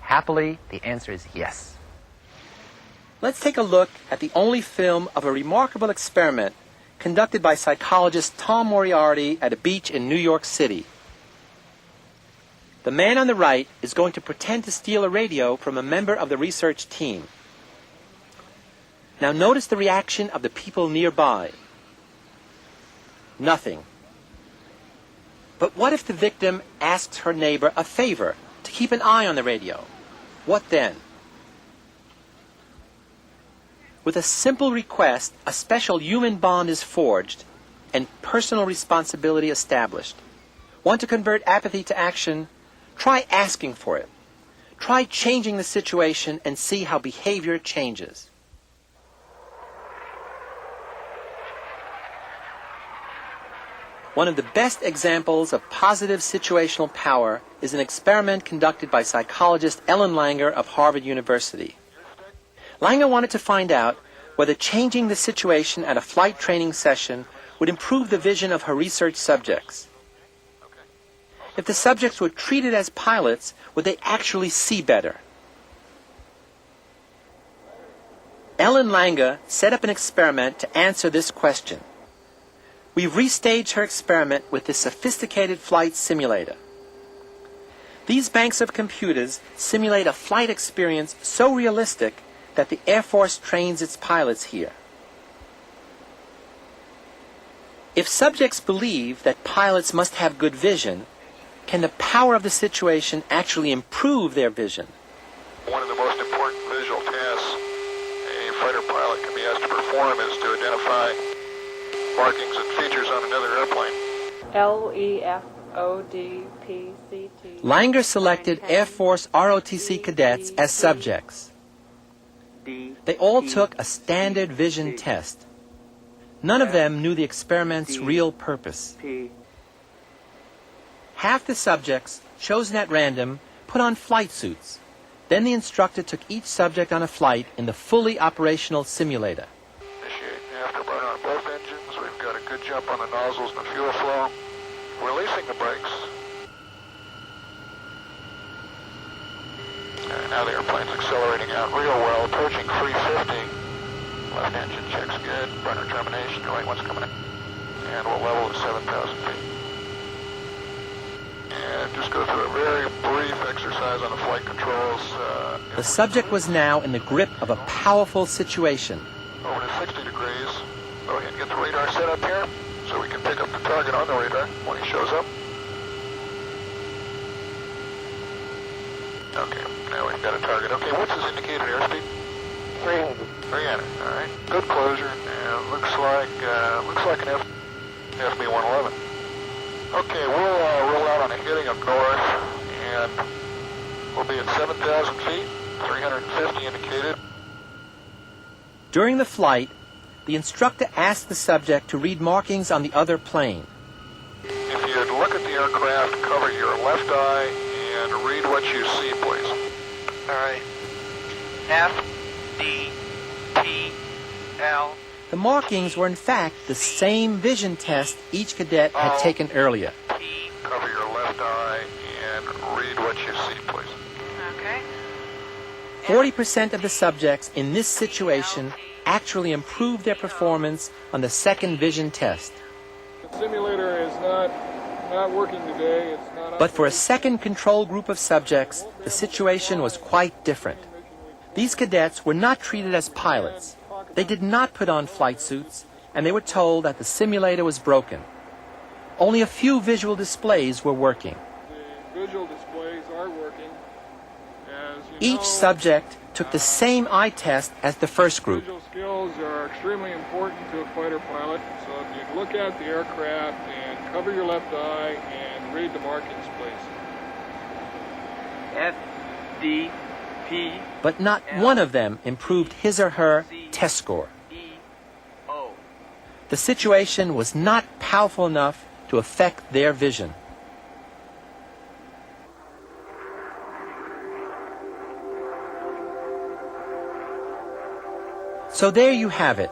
Happily, the answer is yes. Let's take a look at the only film of a remarkable experiment conducted by psychologist Tom Moriarty at a beach in New York City. The man on the right is going to pretend to steal a radio from a member of the research team. Now notice the reaction of the people nearby. Nothing. But what if the victim asks her neighbor a favor to keep an eye on the radio? What then? With a simple request, a special human bond is forged and personal responsibility established. Want to convert apathy to action? Try asking for it. Try changing the situation and see how behavior changes. One of the best examples of positive situational power is an experiment conducted by psychologist Ellen Langer of Harvard University. Langer wanted to find out whether changing the situation at a flight training session would improve the vision of her research subjects. If the subjects were treated as pilots, would they actually see better? Ellen Langer set up an experiment to answer this question. We restaged her experiment with this sophisticated flight simulator. These banks of computers simulate a flight experience so realistic that the Air Force trains its pilots here. If subjects believe that pilots must have good vision, can the power of the situation actually improve their vision? One of the most important visual tasks a fighter pilot can be asked to perform is to identify markings and features on another airplane. LEFODPCT. Langer selected Air Force ROTC cadets as subjects. They all took a standard vision test. None of them knew the experiment's real purpose. Half the subjects, chosen at random, put on flight suits. Then the instructor took each subject on a flight in the fully operational simulator. Initiate afterburner on both engines. We've got a good jump on the nozzles and the fuel flow. Releasing the brakes. Now the airplane's accelerating out real well, approaching 350. Left engine checks good. Burner termination. The right one's coming in. And we'll level at 7,000 feet. And just go through a very brief exercise on the flight controls. The subject was now in the grip of a powerful situation. Over to 60 degrees. Go ahead and get the radar set up here so we can pick up the target on the radar when he shows up. Okay, now we've got a target. Okay, what's his indicated airspeed? 300. 300, all right. Good closure. Now, looks like an FB-111. Okay, we'll roll out on a heading of north, and we'll be at 7,000 feet, 350 indicated. During the flight, the instructor asked the subject to read markings on the other plane. If you'd look at the aircraft, cover your left eye, and read what you see, please. All right. F, D, P, L. The markings were in fact the same vision test each cadet had taken earlier. Cover your left eye and read what you see, please. Okay. 40% of the subjects in this situation actually improved their performance on the second vision test. The simulator is not working today. It's not. But for a second control group of subjects, the situation was quite different. These cadets were not treated as pilots. They did not put on flight suits, and they were told that the simulator was broken. Only a few visual displays were working. The visual displays are working. Each subject took the same eye test as the first group. Visual skills are extremely important to a fighter pilot, so if you look at the aircraft and cover your left eye and read the markings, please. F, D, P. But not one of them improved his or her test score. The situation was not powerful enough to affect their vision. So there you have it.